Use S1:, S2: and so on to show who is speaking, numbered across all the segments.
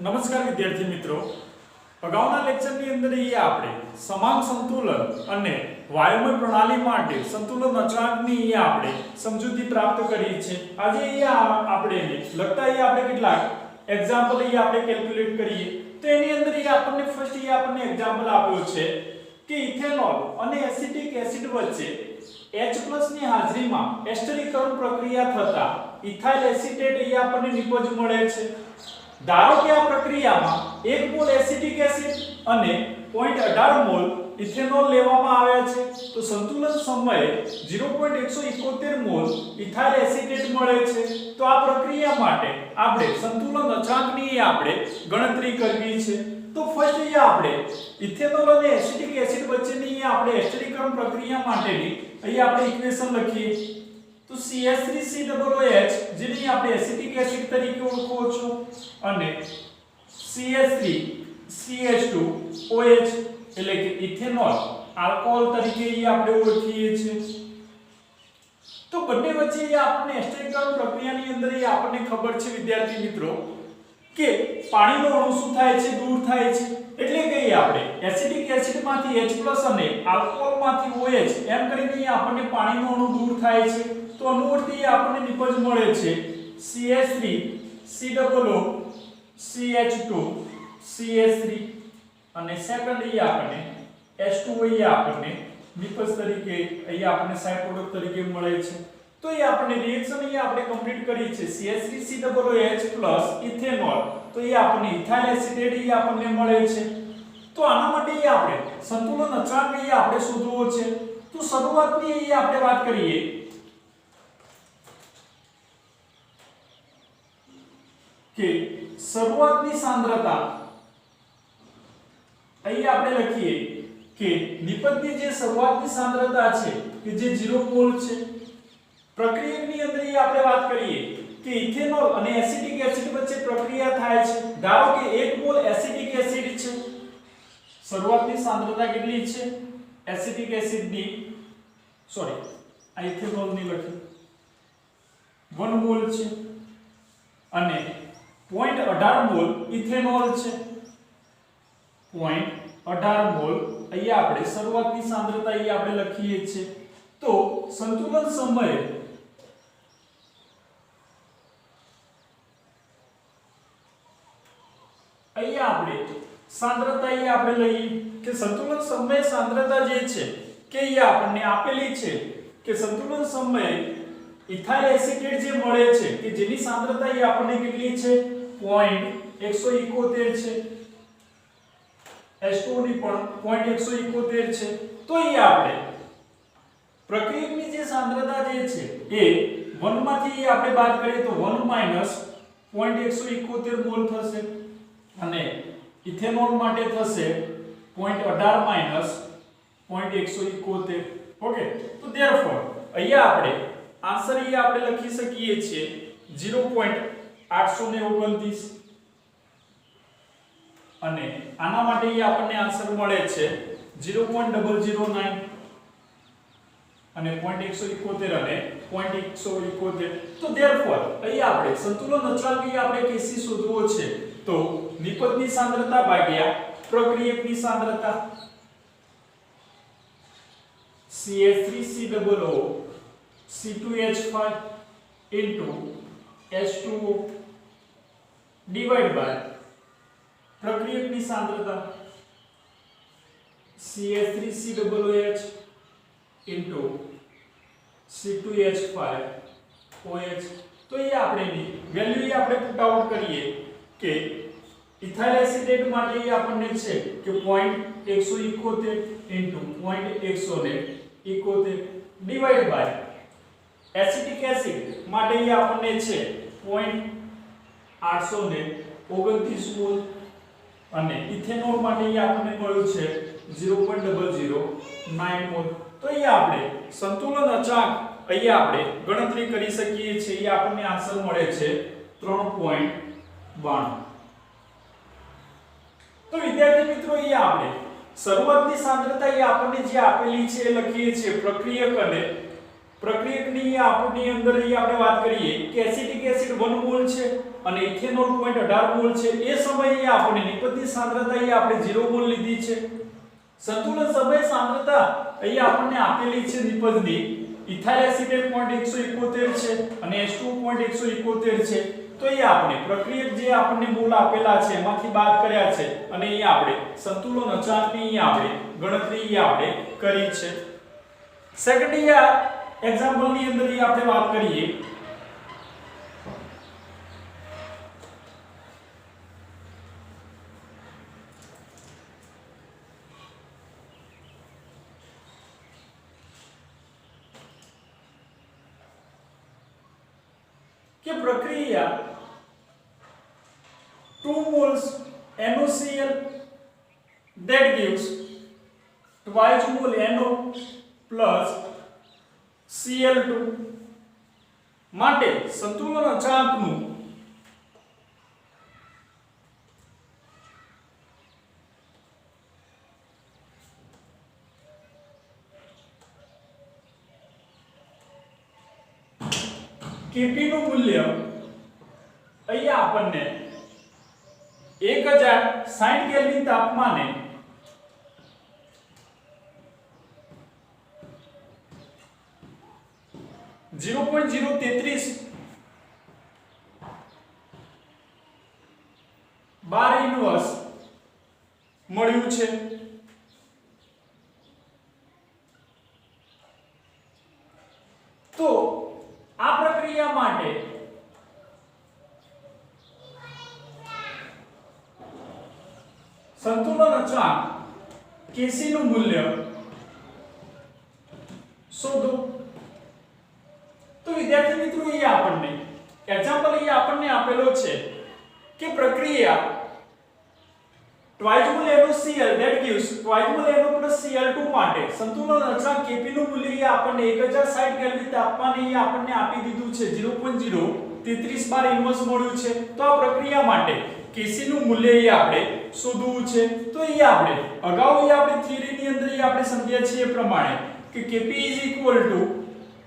S1: નમસ્કાર વિદ્યાર્થી મિત્રો, અગાઉના લેક્ચરની અંદર આપણે સમાંગ સંતુલન અને વાયુમય પ્રણાલી માટે સંતુલન અચળાંકની આપણે સમજૂતી પ્રાપ્ત કરી છે. આજે આપણે લગતા આપણે કેટલાક એક્ઝામ્પલ આપણે કેલ્ક્યુલેટ કરીએ. તો એની અંદર આપણને ફર્સ્ટ આપણને એક્ઝામ્પલ આપ્યો છે કે ઇથેનોલ અને એસિટિક એસિડ વચ્ચે H+ ની હાજરીમાં એસ્ટરીકરણ પ્રક્રિયા થતા ઇથાઇલ એસિટેટ આપણને નિપજ મળે છે. ધારો કે આ પ્રક્રિયામાં 1 મોલ એસિટિક એસિડ અને 0.18 મોલ ઇથેનોલ લેવામાં આવ્યા છે, તો સંતુલન સમયે 0.171 મોલ ઇથાઇલ એસિટેટ મળે છે. તો આ પ્રક્રિયા માટે આપણે સંતુલન અચળાંકની આપણે ગણતરી કરવી છે. તો ફર્સ્ટ આપણે ઇથેનોલ અને એસિટિક એસિડ વચ્ચેની આપણે એસ્ટરીકરણ પ્રક્રિયા માટેની આપણે ઇક્વેશન લખીએ. તો CH3COOH જેને આપણે એસિટિક એસિડ તરીકે ઓળખો છો અને CH3CH2OH એટલે કે ઇથેનોલ આલ્કોહોલ તરીકે આપણે ઓળખીએ છીએ. તો બંને વચ્ચે આપણને એસ્ટરીકરણ પ્રક્રિયાની અંદર આપણને ખબર છે વિદ્યાર્થી મિત્રો કે પાણીનો અણુ શું થાય છે, દૂર થાય છે. એટલે કે આપણે એસિટિક એસિડમાંથી H+ અને આલ્કોહોલમાંથી OH એમ કરીને આપણને પાણીનો અણુ દૂર થાય છે. તો અણુઓથી આપણને નિપજ મળે છે CH3COO CH2 CH3 અને સેકન્ડ આપણને H2O આપણને નિપજ તરીકે આપણને સાઇડ પ્રોડક્ટ તરીકે મળે છે. તો આપણને રિએક્શન આપણે કમ્પ્લીટ કરી છે CH3COOH ઇથેનોલ. તો આપણને ઇથાઇલ એસિટેટ આપણને મળે છે. તો આના માટે આપણે સંતુલન અચળાંક આપણે શોધવો છે. તો શરૂઆતની આપણે વાત કરીએ કે શરૂઆતની સાંદ્રતા આપણે લખીએ કે નિપજની જે શરૂઆતની સાંદ્રતા છે કે જે 0 મોલ છે. પ્રક્રિયાની અંદર આપણે વાત કરીએ કે ઇથેનોલ અને એસિટિક એસિડ વચ્ચે પ્રક્રિયા થાય છે. ધારો કે 1 મોલ એસિટિક એસિડ છે. શરૂઆતની સાંદ્રતા કેટલી છે એસિટિક એસિડની, સોરી આ ઇથેનોલની લખી 1 મોલ છે અને 0.18 મોલ ઇથેનોલ છે. 0.18 મોલ આપણે શરૂઆતની સાંદ્રતા આપણે લખીએ છીએ. તો સંતુલન સમયે આપણે સાંદ્રતા આપણે લઈએ કે સંતુલન સમયે સાંદ્રતા જે છે કે આપણને આપેલી છે કે સંતુલન સમયે ઇથાઇલ એસિટેટ જે મળે છે કે જેની સાંદ્રતા આપણને કેટલી છે 0.171 છે. H2O ની પણ 0.171 છે. તો આપણે પ્રક્રિયકની જે સાંદ્રતા જે છે એ 1 માંથી આપણે બાદ કરીએ તો 1 - 0.171 મોલ થશે અને ઇથેનોલ માટે થશે 0.18 - 0.171. ઓકે. તો ધેરફોર આપણે આન્સર આપણે લખી શકીએ છીએ 0.829 અને આના માટે આપણને આન્સર મળે છે 0.009 અને 0.171 અને 0.171. તો ધેરફોર આપણે સંતુલન અચળાંક આપણે કેસી શોધવો છે. તો નિપજની સાંદ્રતા ભાગ્યા પ્રક્રિયકની સાંદ્રતા CH3COO C2H5 H2O divided by પ્રક્રિયકની સાંદ્રતા CH3COOH C2H5 OH. તો આપણેની વેલ્યુ આપણે પુટ આઉટ કરીએ કે ઇથાઇલ એસિટેટ માટે આપણને છે કે 0.171 0.171 ડિવાઇડ બાય એસિટિક એસિડ માટે આપણને છે 0.829 મોલ અને ઇથેનોલ માટે આપણને મળ્યું છે 0.009 મોલ. તો આપણે સંતુલન અચળાંક આપણે ગણતરી કરી શકીએ છીએ. આપણને આન્સર મળે છે 3.92. તો વિદ્યાર્થી મિત્રો આપણે શરૂઆતની સાંદ્રતા આપણને જે આપેલી છે એ લખીએ છીએ પ્રક્રિયક અને પ્રક્રિયકની આપણી અંદર આપણે વાત કરીએ કે એસિટિક એસિડ 1 મોલ છે અને ઇથેનોલ 0.18 મોલ છે એ સમયે આપણે નિપજની સાંદ્રતા અહીંયા આપણે 0 મોલ લીધી છે સંતુલન સમય સાંદ્રતા અહીંયા આપણને આપેલી છે નિપજની ઇથાઇલ એસિટેટ 0.171 છે અને H2 0.171 છે તો અહીંયા આપણે પ્રક્રિયક જે આપણને મોલ આપેલા છે એમાંથી બાદ કર્યા છે અને અહીંયા આપણે સંતુલન અચળાંકની અહીંયા આપણે ગણતરી અહીંયા આપણે કરી છે સેકન્ડ એક્ઝામ્પલ ની અંદર આપણે વાત કરીએ कि प्रक्रिया 2 moles NaCl that gives twice mole NO plus Cl2 માટે સંતુલન અચળાંકનું Kp નું મૂલ્ય અહીંયા આપણને 1060 કેલ્વિન તાપમાને 0.033 બાર ઇન્વર્સ મળ્યું છે તો આ પ્રક્રિયા માટે સંતુલન અચળાંક Kc નું મૂલ્ય શોધો તો વિદ્યાર્થી મિત્રો અહીંયા આપણને એક્ઝામ્પલ અહીંયા આપણને આપેલો છે કે પ્રક્રિયા twice mole NaCl that gives twice mole NO plus Cl2 માટે સંતુલન અચળાંક Kp નું મૂલ્ય અહીંયા આપણને 1060 કેલ્વિન તાપમાને અહીંયા આપણને આપી દીધું છે 0.033 બાર ઇન્વર્સ મળ્યું છે તો આ પ્રક્રિયા માટે Kc નું મૂલ્ય અહીંયા આપણે શોધવું છે તો અહીંયા આપણે અગાઉ અહીંયા આપણે થિયરી ની અંદર અહીંયા આપણે સમજ્યા છીએ એ પ્રમાણે કે Kp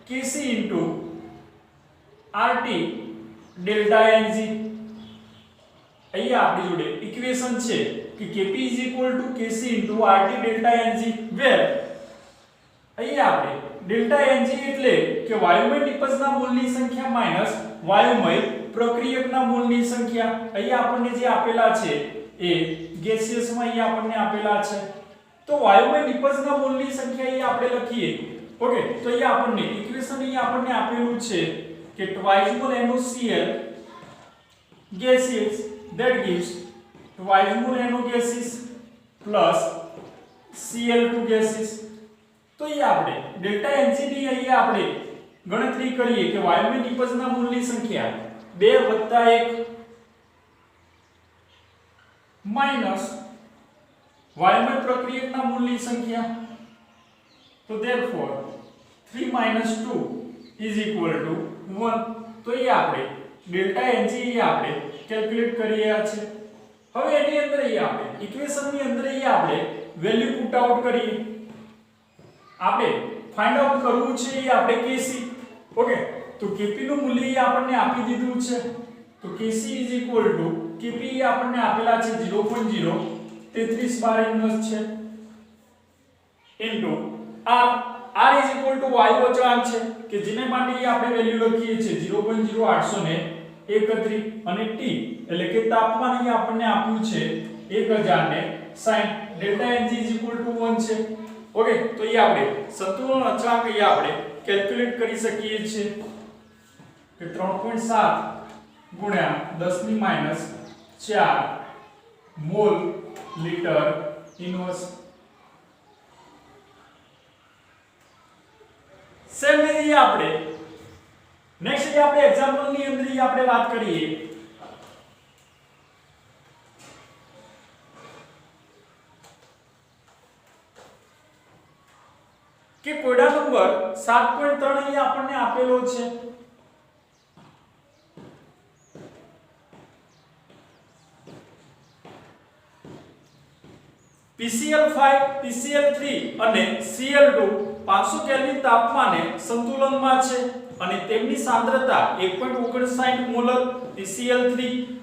S1: Kc RT delta Ng અહીંયા આપણી જોડે ઇક્વેશન છે કે Kp Kc RT delta Ng where અહીંયા આપણે ડેલ્ટા Ng એટલે કે વાયુમય નિપજના મોલની સંખ્યા માઈનસ વાયુમય પ્રક્રિયકના મોલની સંખ્યા અહીંયા આપણને જે આપેલા છે એ ગેસિયસ માં અહીંયા આપણને આપેલા છે તો વાયુમય નિપજના મોલની સંખ્યા અહીંયા આપણે લખીએ ઓકે તો અહીંયા આપણને ઇક્વેશન અહીંયા આપણને આપેલું છે કે twice mole NaCl gaseous that gives twice mole NO gases plus Cl2 gases તો અહીંયા આપણે ડેલ્ટા Ng ની અહીંયા આપણે ગણતરી કરીએ કે વાયુમય નિપજના મોલની સંખ્યા 2 + 1 માઈનસ વાયુમય પ્રક્રિયકના મોલની સંખ્યા તો therefore 3 - 2 = 1 તો એ આપણે ડેલ્ટા Ng અહીંયા આપણે કેલ્ક્યુલેટ કરી રહ્યા છે હવે એની અંદર અહીંયા આપણે ઇક્વેશન ની અંદર અહીંયા આપણે વેલ્યુ પુટ આઉટ કરીએ આપણે ફાઇન્ડ આઉટ કરવું છે એ આપણે Kc ઓકે તો Kp નું મૂલ્ય એ આપણને આપી દીધું છે તો Kc Kp આપણને આપેલા છે 0.033 બાર ઇન્વર્સ છે ઇન્ટુ r વાયુ અચળાંક છે કે જેને માટે આપણે વેલ્યુ લખીએ છીએ 0.0831 અને T એટલે કે તાપમાન અહીં આપણને આપ્યું છે 1060 ડેલ્ટા Ng 1 છે ઓકે તો એ આપણે સંતુલન અચળાંક અહીંયા આપણે કેલ્ક્યુલેટ કરી શકીએ છીએ કે 3.7 ગુણ્યા 10 - 4 મોલ લિટર ઇન્વર્સ સેમ રીતે આપણે નેક્સ્ટ આપણે એક્ઝામ્પલ ની અંદર આપણે વાત કરીએ કે કોયડા નંબર 7.3 અહીં આપણને આપેલો છે PCl5 PCl3 અને Cl2 500 કેલ્વિન તાપમાને સંતુલનમાં છે અને તેમની સાંદ્રતા 1.59 મોલર PCl3,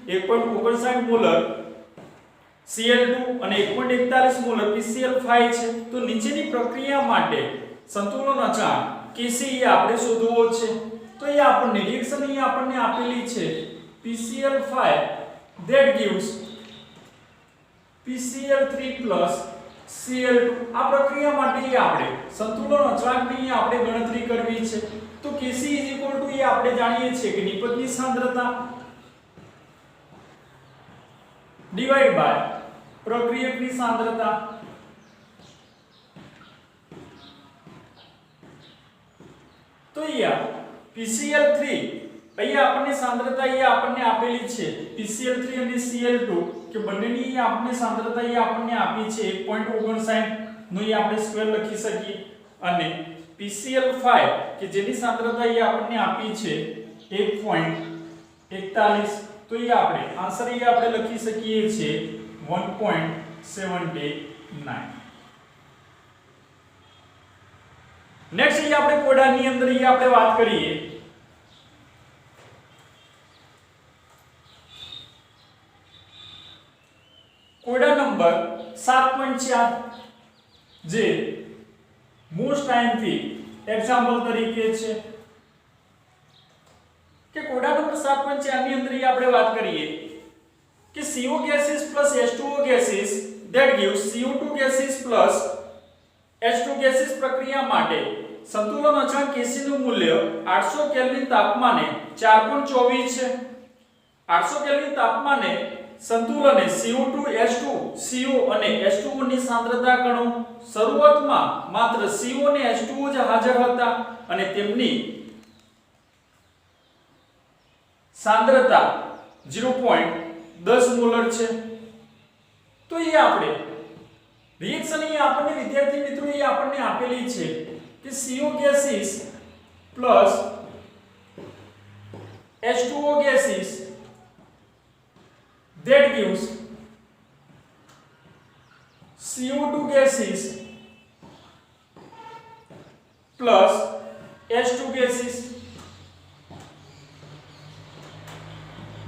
S1: 1.59 મોલર Cl2 અને 1.41 મોલર PCl5 છે. તો નીચેની પ્રક્રિયા માટે સંતુલન અચળાંક Kc આપણે શોધવો છે. તો એ આપણને રિએક્શન અહીં આપણને આપેલી છે PCl5 that gives PCl3 Cl2. આ પ્રક્રિયા માટે આપણે સંતુલન અચળાંકની આપણે ગણતરી કરવી છે. તો Kc એ આપણે જાણીએ છીએ કે નિપજની સાંદ્રતા ડિવાઇડ બાય પ્રક્રિયકની સાંદ્રતા. તો અહીંયા PCl3 અહીંયા આપણને સાંદ્રતા અહીંયા આપણને આપેલી છે PCl3 અને Cl2 કે બંનેની અહીંયા આપણને સાંદ્રતા અહીંયા આપણને આપી છે 1.59 નો અહીંયા આપણે સ્ક્વેર લખી શકીએ અને PCl5 કે જેની સાંદ્રતા અહીંયા આપણને આપી છે 1.41. તો અહીંયા આપણે આન્સર અહીંયા આપણે લખી શકીએ છીએ 1.79. નેક્સ્ટ અહીંયા આપણે કોયડાની અંદર અહીંયા આપણે વાત કરીએ કોયડા નંબર 7.4 જે મોસ્ટ આઈએમપી એક્ઝામ્પલ તરીકે છે કે કોયડા નંબર 7.4 ની અંદર આપણે વાત કરીએ કે CO gases plus H2O gases that gives CO2 gases plus H2 gases પ્રક્રિયા માટે સંતુલન અચળાંક Kc નું મૂલ્ય 800 કેલ્વિન તાપમાને 4.24 છે. 800 કેલ્વિન તાપમાને સંતુલને CO2 H2 CO અને H2O ની સાંદ્રતા ગણો. શરૂઆતમાં માત્ર CO અને H2O જ હાજર હતા અને તેમની સાંદ્રતા 0.10 મોલર છે. તો એ આપણે રિએક્શન એ આપણને વિદ્યાર્થી મિત્રો એ આપણને આપેલી છે કે CO gases plus H2O gases that gives CO2 gases plus H2 gases.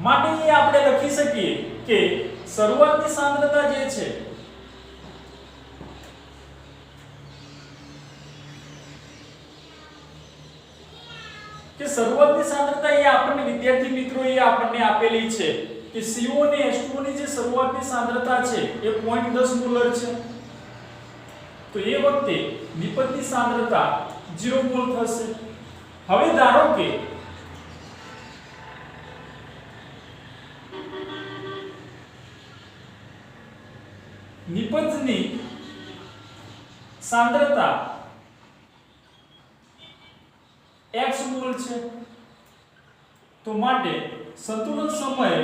S1: માટે એ આપણે લખી શકીએ કે શરૂઆતની સાંદ્રતા જે છે કે શરૂઆતની સાંદ્રતા એ આપણને વિદ્યાર્થી મિત્રો એ આપણને આપેલી છે કે CO અને H2O ની જે શરૂઆતની સાંદ્રતા છે એ 0.10 મોલર છે. તો એ વખતે નિપજની સાંદ્રતા 0 મોલ થશે. હવે ધારો કે નિપજની સાંદ્રતા x મોલ છે તો માટે સંતુલન સમયે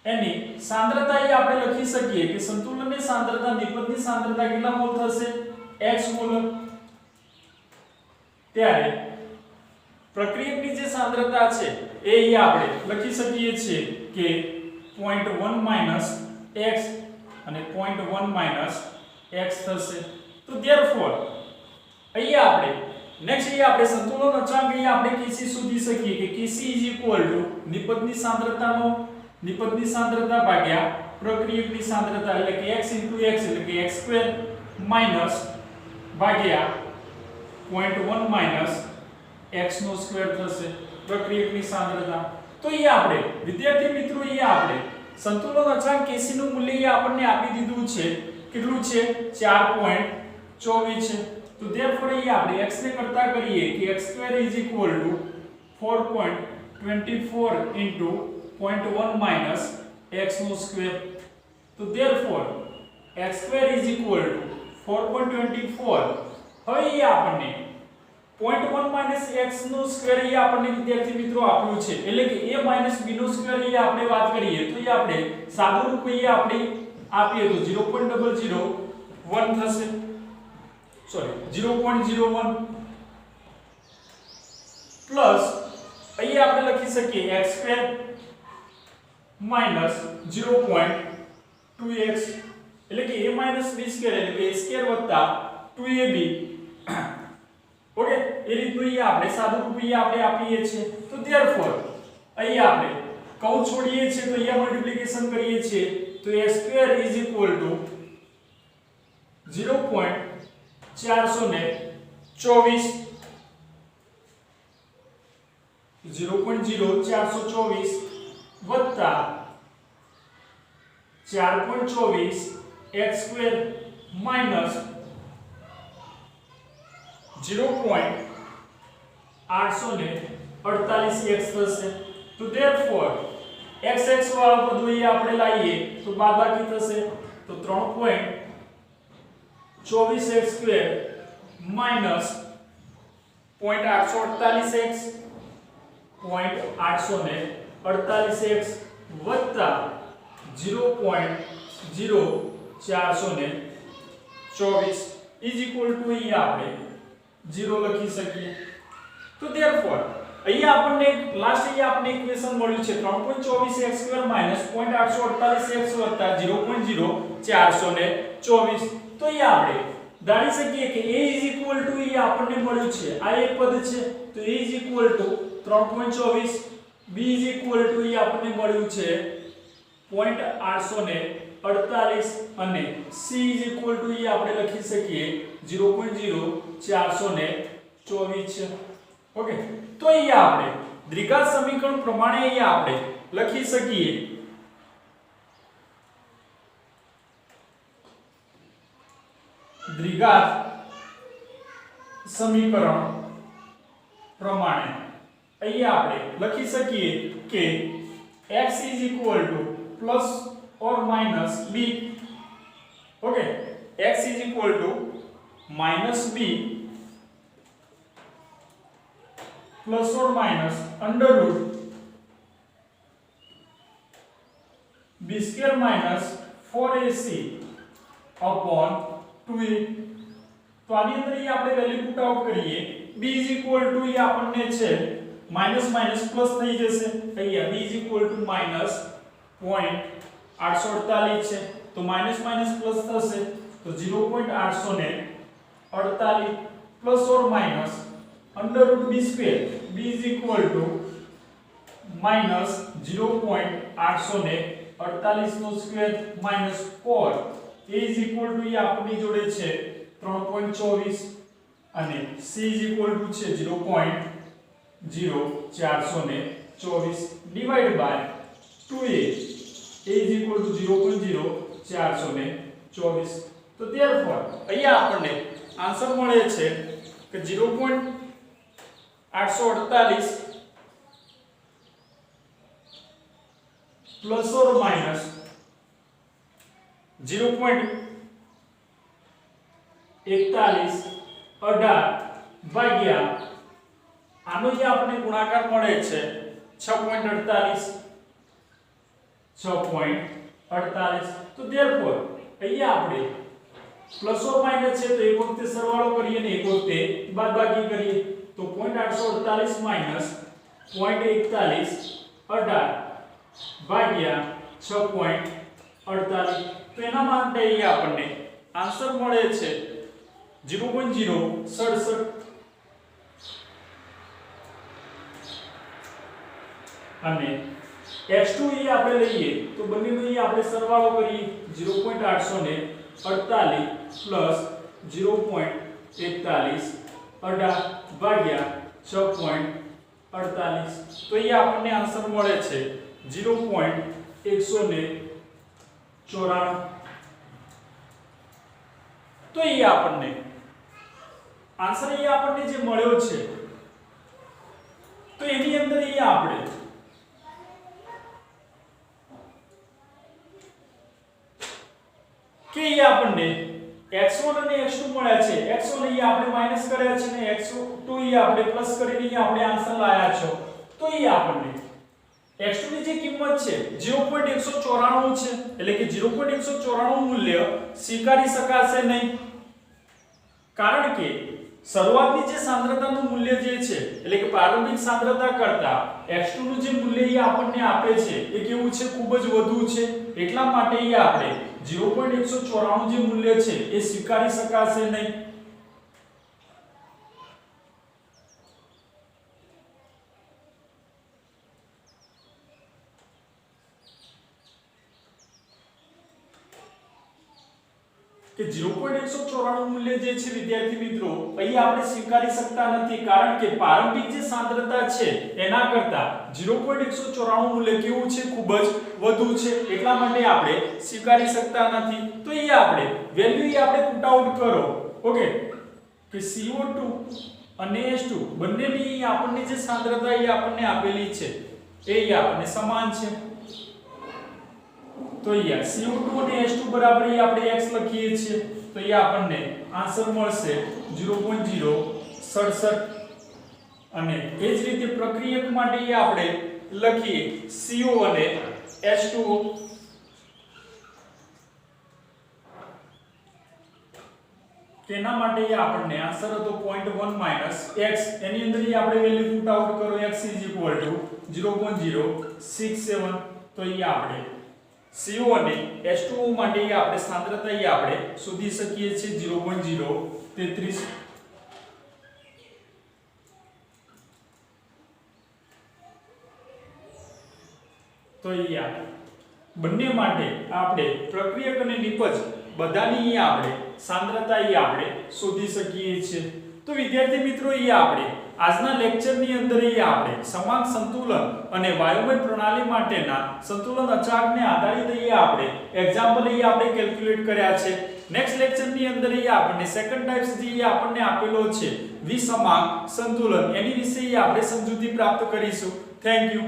S1: એની સાંદ્રતા એ આપણે લખી શકીએ કે સંતુલનની સાંદ્રતા નિપજની સાંદ્રતા કેટલા મોલ થશે x મોલ. ત્યારે પ્રક્રિયકની જે સાંદ્રતા છે એ આપણે લખી શકીએ છીએ કે 0.1 x અને 0.1 x થશે. તો therefore અહીંયા આપણે નેક્સ્ટ અહીંયા આપણે સંતુલન અચળાંક અહીંયા આપણે Kc શોધી શકીએ કે Kc નિપજની સાંદ્રતા ભાગ્યા પ્રક્રિયકની સાંદ્રતા એટલે કે x x એટલે કે x² માઈનસ ભાગ્યા 0.1 x નો સ્ક્વેર થશે પ્રક્રિયકની સાંદ્રતા. તો એ આપણે વિદ્યાર્થી મિત્રો એ આપણે સંતુલન અચળાંક Kc નું મૂલ્ય આપણને આપી દીધું છે કેટલું છે 4.24 છે. તો therefore આપણે x ને કરતા કરીએ કે x² = 4.24 into 0.1 x નો સ્ક્વેર. તો therefore x² = 4.24. હવે એ આપણને 0.1 x નો સ્ક્વેર એ આપણને વિદ્યાર્થી મિત્રો આપ્યું છે એટલે કે a b નો સ્ક્વેર એ આપણે વાત કરીએ તો એ આપણે સાદું રૂપ એ આપણે આપીએ તો 0.001 થશે. સોરી 0.01 પ્લસ અહીંયા આપણે લખી શકીએ x² - 0.2x એટલે કે a - b સ્ક્વેર એટલે કે a સ્ક્વેર વત્તા 2ab ઓકે એ રીતનું અહીંયા આપણે સાદું રૂપ અહીંયા આપણે આપીએ છીએ તો therefore અહીંયા આપણે કૌંસ છોડીએ છીએ તો અહીંયા મલ્ટીપ્લિકેશન કરીએ છીએ તો a સ્ક્વેર = 0.424 વત્તા 4.24 x સ્ક્વેર માઈનસ 0.848x થશે તો therefore x વાળા પદો અહીંયા આપણે લાવીએ તો બાદબાકી થશે તો 3.24x square minus 0.848x 0.848x વત્તા 0.0424 ઇઝ ઇક્વલ ટુ અહીંયા આપણે 0 લખી શકીએ તો therefore અહીંયા આપણને લાસ્ટ અહીંયા આપણને ઇક્વેશન મળ્યું છે 3.24x સ્ક્વેર માઈનસ 0.848x વત્તા 0.0424 તો અહીંયા આપણે ધારી શકીએ કે a ઇઝ ઇક્વલ ટુ અહીંયા આપણને મળ્યું છે આ એક પદ છે તો a is equal to 3.24 b is equal to અહીંયા આપણને મળ્યું છે 0.848 અને c ઇઝ ઇક્વલ ટુ અહીંયા આપણે લખી શકીએ 0.0424 છે ઓકે તો અહીંયા આપણે દ્વિઘાત સમીકરણ પ્રમાણે અહીંયા આપણે લખી શકીએ દ્વિઘાત સમીકરણ પ્રમાણે અહીંયા આપણે લખી શકીએ કે x ± b okay x − b ± √b² - 4ac upon 2a તો આની અંદર એ આપણે વેલ્યુ પુટ આઉટ કરીએ b = એ આપણને છે માઈનસ માઈનસ પ્લસ થઈ જશે અહીંયા b = -0.848 છે તો માઈનસ માઈનસ પ્લસ થશે તો 0.848 ± √b² b = -0.848 નો સ્ક્વેર માઈનસ 4 a = એ આપણી જોડે છે 3.24 અને c = છે 0.0424 ડિવાઇડ બાય 2a a = 0.0424 તો therefore અહીંયા આપણને આન્સર મળે છે કે 0.848 ± 0.4118 ભાગ્યા આનો જે આપણે ગુણાકાર મળે છે 6.48 તો therefore અહીંયા આપણે પ્લસ ઓર માઈનસ છે તો એક વખતે સરવાળો કરીએ ને એક વખતે બાદબાકી કરીએ તો 0.848 0.4118 ભાગ્યા 6.48 તો એના માટે અહીંયા આપણને આન્સર મળે છે 0.067 અને x2 એ આપણે લઈએ તો બંનેનો એ આપણે સરવાળો કરીએ 0.848 પ્લસ 0.4118 ભાગ્યા 6.48 તો એ આપણને આન્સર મળે છે 0.194 તો એ આપણને આન્સર એ આપણને જે મળ્યો છે તો એની અંદર એ આપણે કે એ આપણને x1 અને x2 મળ્યા છે x1 એ આપણે માઈનસ કર્યા છે ને x2 એ આપણે પ્લસ કરીને આપણે આન્સર લાયા છો તો એ આપણને x2 ની જે કિંમત છે 0.194 છે એટલે કે 0.194 મૂલ્ય સ્વીકારી શકાશે નહીં કારણ કે શરૂઆતની જે સાંદ્રતાનું મૂલ્ય જે છે એટલે કે પ્રારંભિક સાંદ્રતા કરતા x2 નું જે મૂલ્ય એ આપણને આપે છે એ કેવું છે ખૂબ જ વધુ છે એટલા માટે એ આપણે 0.194 જે મૂલ્ય છે એ સ્વીકારી શકાશે નહીં. કે 0.194 મૂલ્ય જે છે વિદ્યાર્થી મિત્રો અહીં આપણે સ્વીકારી શકતા નથી, કારણ કે પ્રારંભિક જે સાંદ્રતા છે એના કરતા 0.194 મૂલ્ય કેવું છે, ખૂબ જ વધુ છે, એટલા માટે આપણે સ્વીકારી શકતા નથી. તો અહીં આપણે વેલ્યુ આપણે પુટ આઉટ કરો. ઓકે, કે CO2 અને H2 બંનેની આપણને જે સાંદ્રતા એ આપણને આપેલી છે એ આપણને સમાન છે. તો અહીંયા CO2 અને H2 બરાબર આપણે x લખીએ છીએ, તો અહીંયા આપણને આન્સર મળશે 0.067. અને એ જ રીતે પ્રક્રિયક માટે આપણે લખીએ CO અને H2O. તેના માટે આપણને આન્સર હતો 0.1 x. એની અંદર આપણે વેલ્યુ પુટ આઉટ કરો, x 0.067. તો અહીંયા આપણે CO અને H2O માટે આપણે સાંદ્રતા આપણે શોધી શકીએ છીએ 0.033. તો અહીંયા બંને માટે આપણે પ્રક્રિયક અને નિપજ બધાની આપણે સાંદ્રતા આપણે શોધી શકીએ છીએ. તો વિદ્યાર્થી મિત્રો આપણે આજના લેક્ચરની અંદર આપણે સમાંક સંતુલન અને વાયુમય પ્રણાલી માટેના સંતુલન અચળાંકને આધારિત આપણે એક્ઝામ્પલ આપણે કેલ્ક્યુલેટ કર્યા છે. નેક્સ્ટ લેક્ચરની અંદર આપણને સેકન્ડ ટાઇપ્સ જે આપણને આપેલો છે વિસમાંક સંતુલન, એની વિશે આપણે સમજૂતી પ્રાપ્ત કરીશું. Thank you.